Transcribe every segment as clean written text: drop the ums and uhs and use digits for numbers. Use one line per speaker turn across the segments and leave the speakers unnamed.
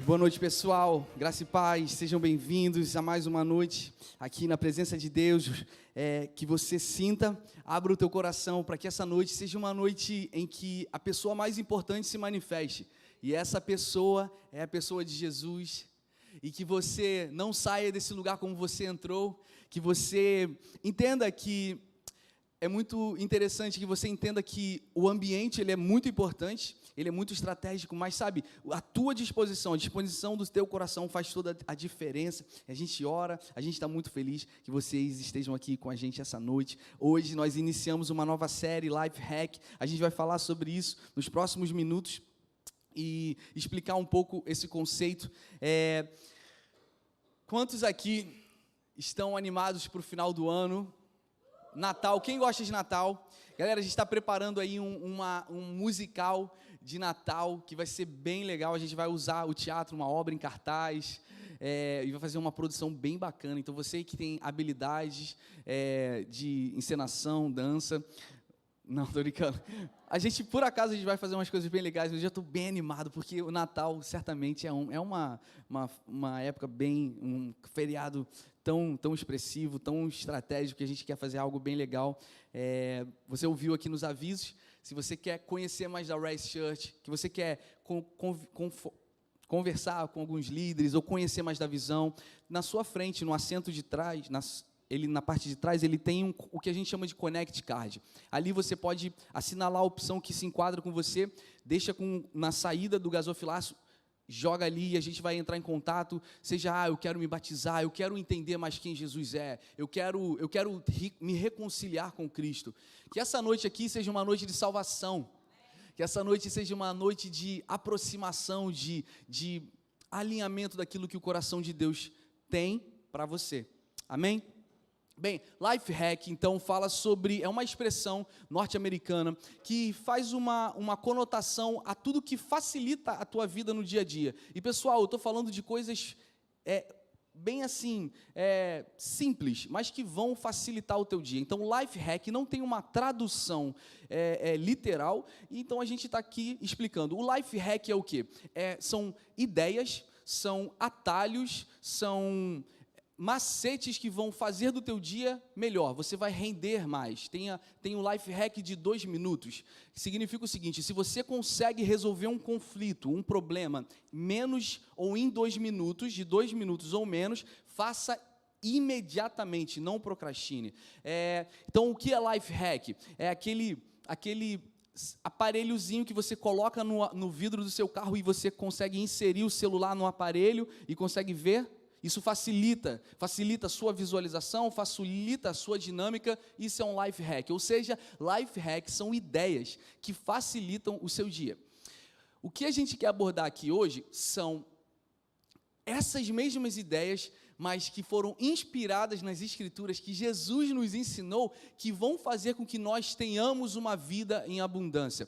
Boa noite, pessoal. Graça e paz. Sejam bem-vindos a mais uma noite aqui na presença de Deus. Que você sinta, abra o teu coração para que essa noite seja uma noite em que a pessoa mais importante se manifeste. E essa pessoa é a pessoa de Jesus. E que você não saia desse lugar como você entrou. Que você entenda que é muito interessante que você entenda que o ambiente ele é muito importante, ele é muito estratégico, mas sabe, a tua disposição, a disposição do teu coração faz toda a diferença. A gente ora, a gente está muito feliz que vocês estejam aqui com a gente essa noite. Hoje nós iniciamos uma nova série, Life Hack. A gente vai falar sobre isso nos próximos minutos e explicar um pouco esse conceito. Quantos aqui estão animados para o final do ano? Natal, quem gosta de Natal? Galera, a gente está preparando aí um musical de Natal, que vai ser bem legal. A gente vai usar o teatro, uma obra em cartaz, e vai fazer uma produção bem bacana. Então, você que tem habilidades de encenação, dança... Não, tô brincando. Por acaso, a gente vai fazer umas coisas bem legais. Eu já estou bem animado, porque o Natal, certamente, é uma época bem... um feriado tão expressivo, tão estratégico, que a gente quer fazer algo bem legal. Você ouviu aqui nos avisos, se você quer conhecer mais da Rise Church, que você quer conversar com alguns líderes, ou conhecer mais da visão, na sua frente, no assento de trás, na parte de trás, ele tem o que a gente chama de Connect Card. Ali você pode assinalar a opção que se enquadra com você, deixa na saída do gasofilaço, joga ali e a gente vai entrar em contato, seja, eu quero me batizar, eu quero entender mais quem Jesus é, eu quero me reconciliar com Cristo. Que essa noite aqui seja uma noite de salvação, que essa noite seja uma noite de aproximação, de alinhamento daquilo que o coração de Deus tem para você. Amém? Bem, Life Hack, então, fala sobre, é uma expressão norte-americana que faz uma conotação a tudo que facilita a tua vida no dia a dia. E, pessoal, eu estou falando de coisas bem assim, simples, mas que vão facilitar o teu dia. Então, Life Hack não tem uma tradução literal, então a gente está aqui explicando. O Life Hack é o quê? São ideias, são atalhos, são... macetes que vão fazer do teu dia melhor, você vai render mais. Tem um life hack de 2 minutos, que significa o seguinte: se você consegue resolver um conflito, um problema, menos ou em 2 minutos, de 2 minutos ou menos, faça imediatamente, não procrastine. Então, o que é life hack? É aquele aparelhozinho que você coloca no vidro do seu carro e você consegue inserir o celular no aparelho e consegue ver. Isso facilita a sua visualização, facilita a sua dinâmica. Isso é um life hack, ou seja, life hacks são ideias que facilitam o seu dia. O que a gente quer abordar aqui hoje são essas mesmas ideias, mas que foram inspiradas nas Escrituras, que Jesus nos ensinou, que vão fazer com que nós tenhamos uma vida em abundância.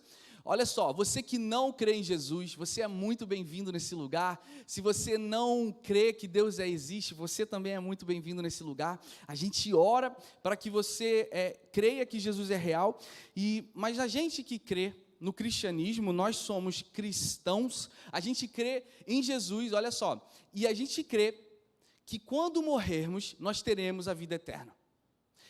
Olha só, você que não crê em Jesus, você é muito bem-vindo nesse lugar. Se você não crê que Deus existe, você também é muito bem-vindo nesse lugar. A gente ora para que você creia que Jesus é real, mas a gente que crê no cristianismo, nós somos cristãos, a gente crê em Jesus, olha só, e a gente crê que quando morrermos, nós teremos a vida eterna.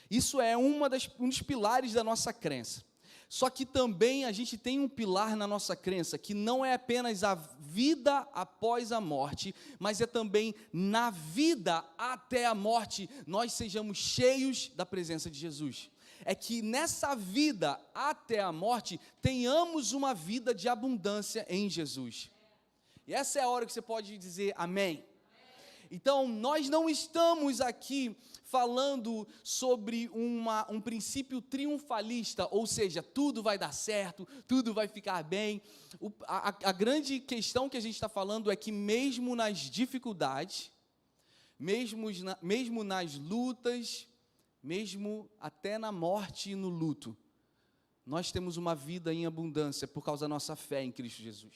Isso é um dos pilares da nossa crença. Só que também a gente tem um pilar na nossa crença, que não é apenas a vida após a morte, mas é também na vida até a morte, nós sejamos cheios da presença de Jesus. É que nessa vida até a morte, tenhamos uma vida de abundância em Jesus. E essa é a hora que você pode dizer amém. Então, nós não estamos aqui falando sobre um princípio triunfalista, ou seja, tudo vai dar certo, tudo vai ficar bem. A grande questão que a gente está falando é que mesmo nas dificuldades, mesmo nas lutas, mesmo até na morte e no luto, nós temos uma vida em abundância por causa da nossa fé em Cristo Jesus.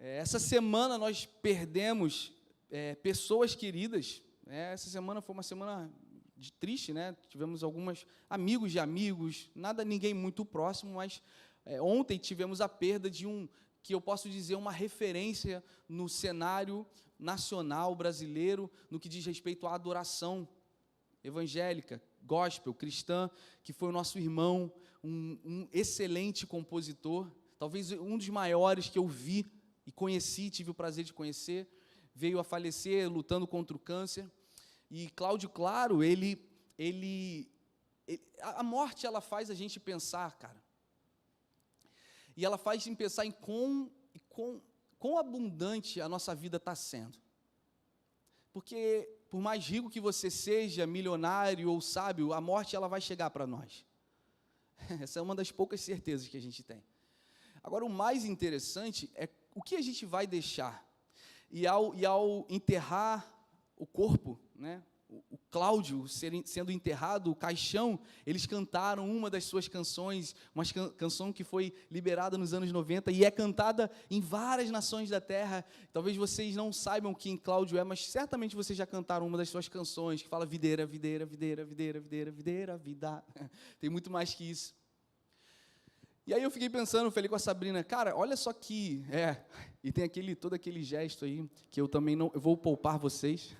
Essa semana nós perdemos pessoas queridas. Essa semana foi uma semana triste, né? Tivemos alguns amigos de amigos, ninguém muito próximo, mas ontem tivemos a perda de um que eu posso dizer uma referência no cenário nacional brasileiro, no que diz respeito à adoração evangélica, gospel, cristã, que foi o nosso irmão, um excelente compositor, talvez um dos maiores que eu vi e conheci, tive o prazer de conhecer, veio a falecer lutando contra o câncer. E Cláudio Claro, a morte, ela faz a gente pensar, cara. E ela faz a gente pensar em quão abundante a nossa vida está sendo. Porque, por mais rico que você seja, milionário ou sábio, a morte, ela vai chegar para nós. Essa é uma das poucas certezas que a gente tem. Agora, o mais interessante é o que a gente vai deixar. E ao enterrar o corpo, né, o Cláudio sendo enterrado, o caixão, eles cantaram uma das suas canções, uma canção que foi liberada nos anos 90 e é cantada em várias nações da terra. Talvez vocês não saibam quem Cláudio é, mas certamente vocês já cantaram uma das suas canções, que fala videira, videira, videira, videira, videira, videira, vida. Tem muito mais que isso. E aí eu fiquei pensando, falei com a Sabrina, cara, olha só que, e tem todo aquele gesto aí, que eu também não, eu vou poupar vocês,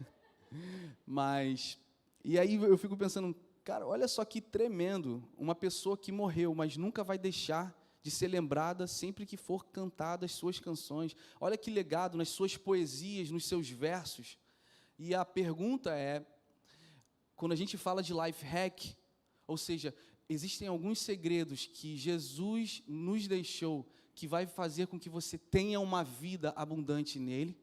mas, e aí eu fico pensando, cara, olha só que tremendo, uma pessoa que morreu, mas nunca vai deixar de ser lembrada sempre que for cantada as suas canções, olha que legado nas suas poesias, nos seus versos. E a pergunta é, quando a gente fala de life hack, ou seja, existem alguns segredos que Jesus nos deixou, que vai fazer com que você tenha uma vida abundante nele,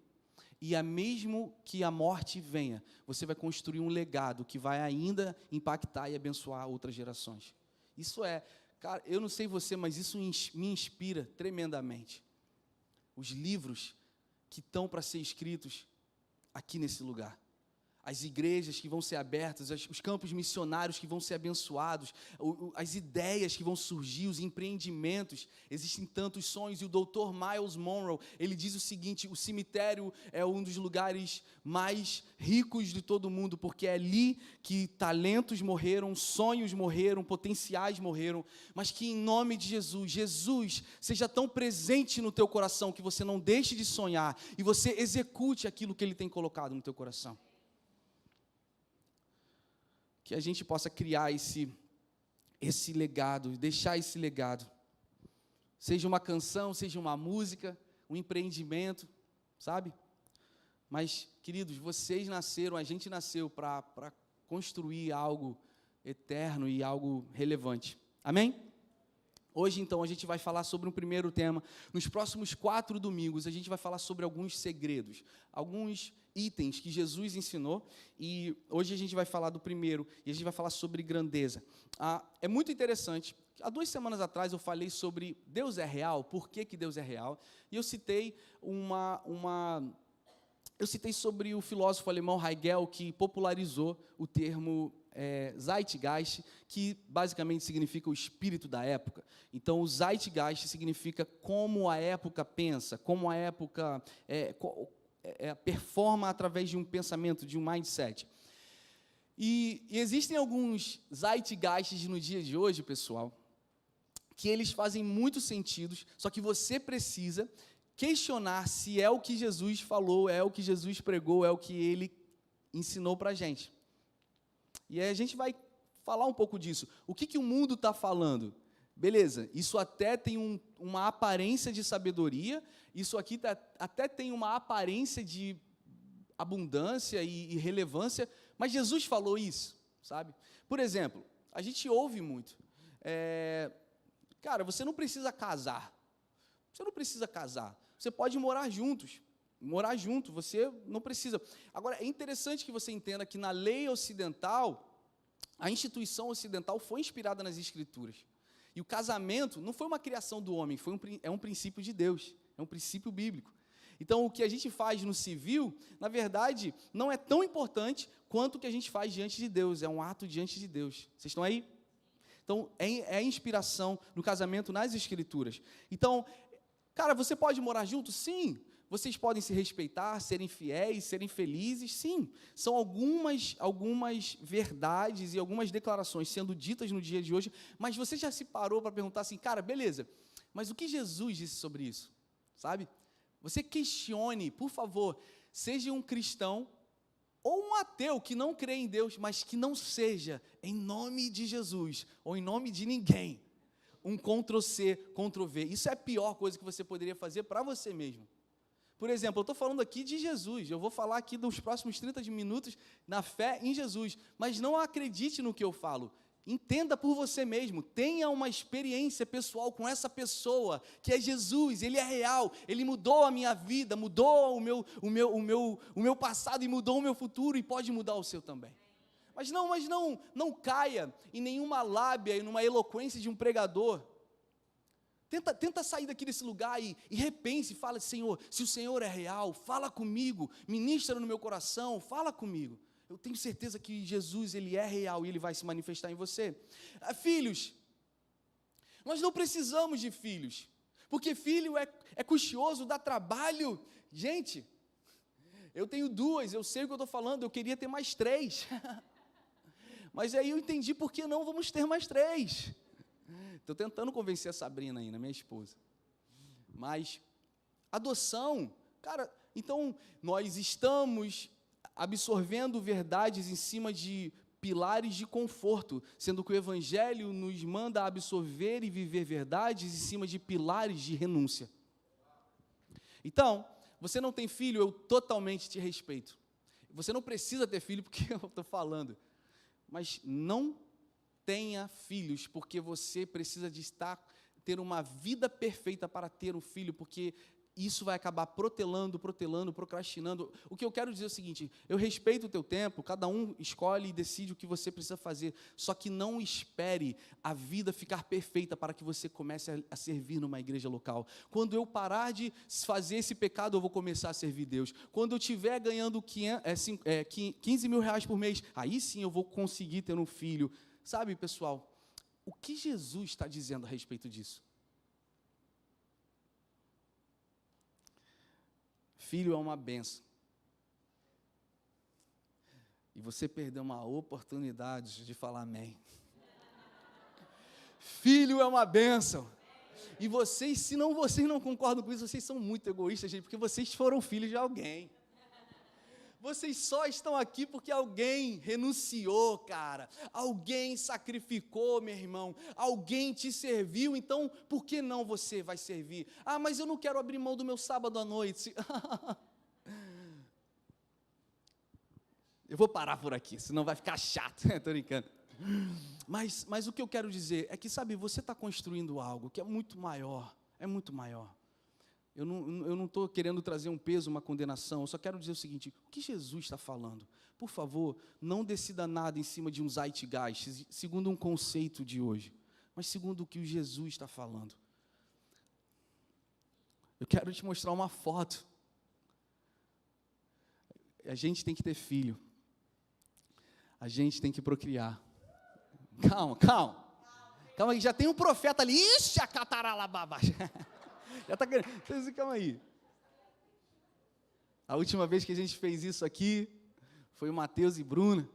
e mesmo que a morte venha, você vai construir um legado que vai ainda impactar e abençoar outras gerações. Isso cara, eu não sei você, mas isso me inspira tremendamente. Os livros que estão para ser escritos aqui nesse lugar. As igrejas que vão ser abertas, os campos missionários que vão ser abençoados, as ideias que vão surgir, os empreendimentos, existem tantos sonhos, e o Dr. Miles Monroe, ele diz o seguinte, o cemitério é um dos lugares mais ricos de todo o mundo, porque é ali que talentos morreram, sonhos morreram, potenciais morreram, mas que em nome de Jesus seja tão presente no teu coração, que você não deixe de sonhar, e você execute aquilo que Ele tem colocado no teu coração. Que a gente possa criar esse legado, deixar esse legado. Seja uma canção, seja uma música, um empreendimento, sabe? Mas, queridos, vocês nasceram, a gente nasceu para construir algo eterno e algo relevante. Amém? Hoje, então, a gente vai falar sobre um primeiro tema. Nos próximos 4 domingos, a gente vai falar sobre alguns segredos, alguns itens que Jesus ensinou, e hoje a gente vai falar do primeiro, e a gente vai falar sobre grandeza. É muito interessante, há 2 semanas atrás eu falei sobre Deus é real, por que Deus é real, e eu citei eu citei sobre o filósofo alemão Hegel, que popularizou o termo Zeitgeist, que basicamente significa o espírito da época. Então, o Zeitgeist significa como a época pensa, como a época performa através de um pensamento, de um mindset. E existem alguns Zeitgeists no dia de hoje, pessoal, que eles fazem muito sentido, só que você precisa questionar se é o que Jesus falou, é o que Jesus pregou, é o que Ele ensinou para a gente. E aí a gente vai falar um pouco disso. O que o mundo está falando? Beleza, isso até tem uma aparência de sabedoria, isso aqui até tem uma aparência de abundância e relevância, mas Jesus falou isso, sabe? Por exemplo, a gente ouve muito, cara, você não precisa casar, você pode morar junto, você não precisa. Agora, é interessante que você entenda que na lei ocidental, a instituição ocidental foi inspirada nas Escrituras. E o casamento não foi uma criação do homem, é um princípio de Deus, é um princípio bíblico. Então, o que a gente faz no civil, na verdade, não é tão importante quanto o que a gente faz diante de Deus, é um ato diante de Deus. Vocês estão aí? Então, é a inspiração no casamento nas Escrituras. Então, cara, você pode morar junto? Sim. Vocês podem se respeitar, serem fiéis, serem felizes? Sim. São algumas verdades e algumas declarações sendo ditas no dia de hoje, mas você já se parou para perguntar assim, cara, beleza, mas o que Jesus disse sobre isso? sabe? Você questione, por favor, seja um cristão ou um ateu que não crê em Deus, mas que não seja, em nome de Jesus, ou em nome de ninguém, um Ctrl-C, Ctrl-V. Isso é a pior coisa que você poderia fazer para você mesmo. Por exemplo, eu estou falando aqui de Jesus, eu vou falar aqui dos próximos 30 minutos na fé em Jesus, mas não acredite no que eu falo. Entenda por você mesmo, tenha uma experiência pessoal com essa pessoa, que é Jesus, Ele é real, Ele mudou a minha vida, mudou o meu passado e mudou o meu futuro e pode mudar o seu também. Mas não caia em nenhuma lábia e numa eloquência de um pregador. Tenta sair daqui desse lugar e repense, fala, Senhor, se o Senhor é real, fala comigo, ministra no meu coração, fala comigo. Eu tenho certeza que Jesus, Ele é real e Ele vai se manifestar em você. Filhos, nós não precisamos de filhos, porque filho é custoso, dá trabalho. Gente, eu tenho 2, eu sei o que eu estou falando, eu queria ter mais 3. Mas aí eu entendi por que não vamos ter mais 3. Estou tentando convencer a Sabrina ainda, minha esposa. Mas, adoção, cara, então nós estamos absorvendo verdades em cima de pilares de conforto, sendo que o Evangelho nos manda absorver e viver verdades em cima de pilares de renúncia. Então, você não tem filho, eu totalmente te respeito. Você não precisa ter filho porque eu estou falando, mas não tenha filhos, porque você precisa de ter uma vida perfeita para ter um filho, porque isso vai acabar protelando, procrastinando. O que eu quero dizer é o seguinte, eu respeito o teu tempo, cada um escolhe e decide o que você precisa fazer, só que não espere a vida ficar perfeita para que você comece a servir numa igreja local. Quando eu parar de fazer esse pecado, eu vou começar a servir Deus. Quando eu estiver ganhando 15 mil reais por mês, aí sim eu vou conseguir ter um filho. Sabe, pessoal, o que Jesus está dizendo a respeito disso? Filho é uma bênção. E você perdeu uma oportunidade de falar amém. Filho é uma bênção. E vocês, se não vocês não concordam com isso, vocês são muito egoístas, gente, porque vocês foram filhos de alguém. Vocês só estão aqui porque alguém renunciou, cara. Alguém sacrificou, meu irmão. Alguém te serviu, então por que não você vai servir? Ah, mas eu não quero abrir mão do meu sábado à noite. Eu vou parar por aqui, senão vai ficar chato. Estou brincando. Mas o que eu quero dizer é que, sabe, você está construindo algo que é muito maior. É muito maior. Eu não estou querendo trazer um peso, uma condenação, eu só quero dizer o seguinte, o que Jesus está falando? Por favor, não decida nada em cima de um zeitgeist, segundo um conceito de hoje, mas segundo o que Jesus está falando. Eu quero te mostrar uma foto. A gente tem que ter filho. A gente tem que procriar. Calma aí, já tem um profeta ali. Ixi, a cataralababa. Já está querendo. Calma aí. A última vez que a gente fez isso aqui foi o Mateus e Bruna.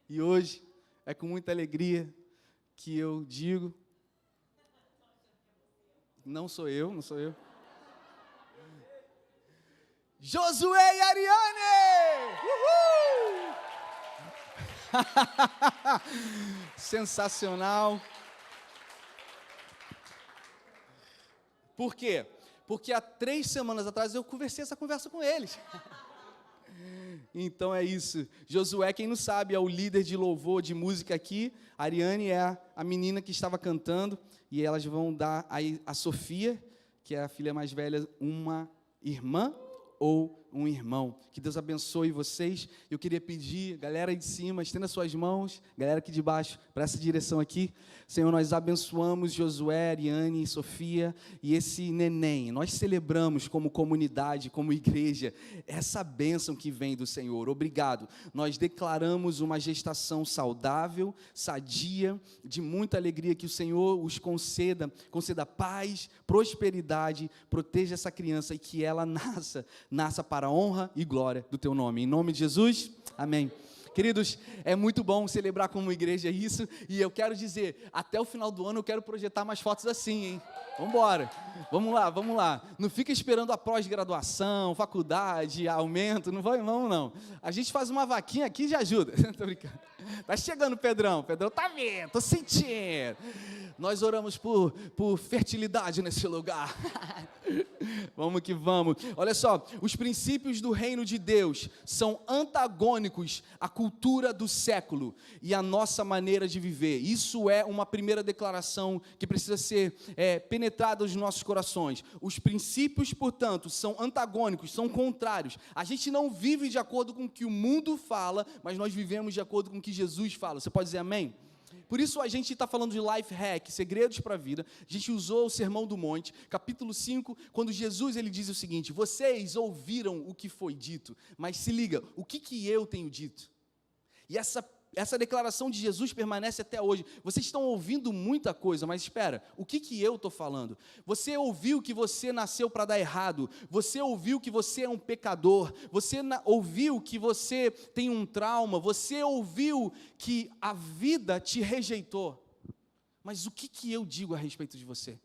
E hoje é com muita alegria que eu digo. Não sou eu. Josué e Ariane! Uhul! Sensacional. Por quê? Porque há 3 semanas atrás eu conversei essa conversa com eles. Então é isso. Josué, quem não sabe, é o líder de louvor, de música aqui. A Ariane é a menina que estava cantando. E elas vão dar a Sofia, que é a filha mais velha, uma irmã ou um irmão. Que Deus abençoe vocês. Eu queria pedir, galera aí de cima, estenda suas mãos, galera aqui de baixo, para essa direção aqui. Senhor, nós abençoamos Josué, Ariane e Sofia e esse neném. Nós celebramos como comunidade, como igreja, essa bênção que vem do Senhor. Obrigado. Nós declaramos uma gestação saudável, sadia, de muita alegria, que o Senhor os conceda paz, prosperidade, proteja essa criança e que ela nasça para a honra e glória do teu nome. Em nome de Jesus, amém. Queridos, é muito bom celebrar como igreja isso, e eu quero dizer, até o final do ano eu quero projetar mais fotos assim, hein? Vambora, vamos lá. Não fica esperando a pós-graduação, faculdade, aumento, não vamos não. A gente faz uma vaquinha aqui e já ajuda. Tô brincando. Tá chegando, Pedrão tá vendo, tô sentindo. Nós oramos por fertilidade nesse lugar. Vamos que vamos. Olha só, os princípios do reino de Deus são antagônicos à cultura do século e à nossa maneira de viver. Isso é uma primeira declaração que precisa ser penetrada nos nossos corações. Os princípios, portanto, são antagônicos, são contrários. A gente não vive de acordo com o que o mundo fala, mas nós vivemos de acordo com o que Jesus fala. Você pode dizer amém? Por isso a gente está falando de life hack, segredos para a vida. A gente usou o Sermão do Monte, capítulo 5, quando Jesus ele diz o seguinte: vocês ouviram o que foi dito, mas se liga, o que eu tenho dito? E essa declaração de Jesus permanece até hoje. Vocês estão ouvindo muita coisa, mas espera, o que eu estou falando? Você ouviu que você nasceu para dar errado, você ouviu que você é um pecador, você ouviu que você tem um trauma, você ouviu que a vida te rejeitou, mas o que eu digo a respeito de você?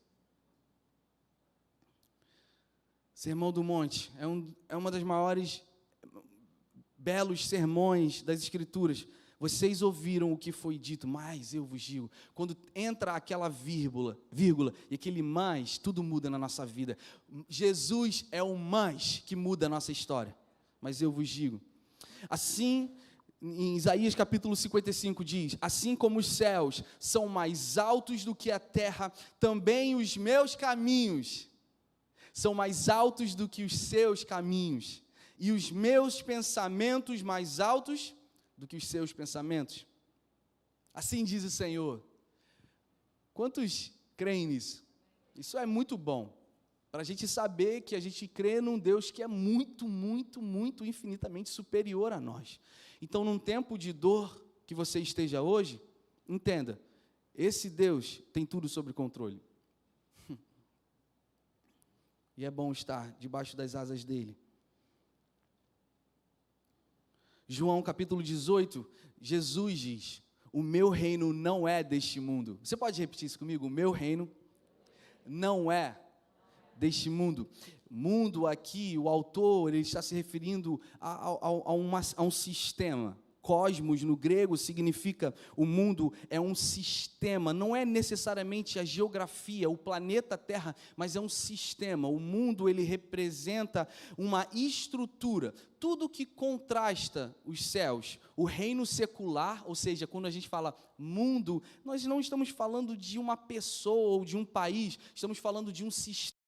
Sermão do Monte é uma das maiores, belos sermões das Escrituras. Vocês ouviram o que foi dito, mas eu vos digo. Quando entra aquela vírgula, e aquele mais, tudo muda na nossa vida. Jesus é o mais que muda a nossa história, mas eu vos digo. Assim, em Isaías capítulo 55 diz: assim como os céus são mais altos do que a terra, também os meus caminhos são mais altos do que os seus caminhos, e os meus pensamentos mais altos do que os seus pensamentos. Assim diz o Senhor. Quantos creem nisso? Isso é muito bom, para a gente saber que a gente crê num Deus que é muito, muito, muito infinitamente superior a nós. Então, num tempo de dor que você esteja hoje, entenda, esse Deus tem tudo sob controle. E é bom estar debaixo das asas dele. João capítulo 18, Jesus diz: o meu reino não é deste mundo. Você pode repetir isso comigo? O meu reino não é deste mundo. Mundo aqui, o autor, ele está se referindo a um sistema. Cosmos, no grego, significa o mundo é um sistema, não é necessariamente a geografia, o planeta Terra, mas é um sistema. O mundo, ele representa uma estrutura, tudo que contrasta os céus. O reino secular, ou seja, quando a gente fala mundo, nós não estamos falando de uma pessoa ou de um país, estamos falando de um sistema.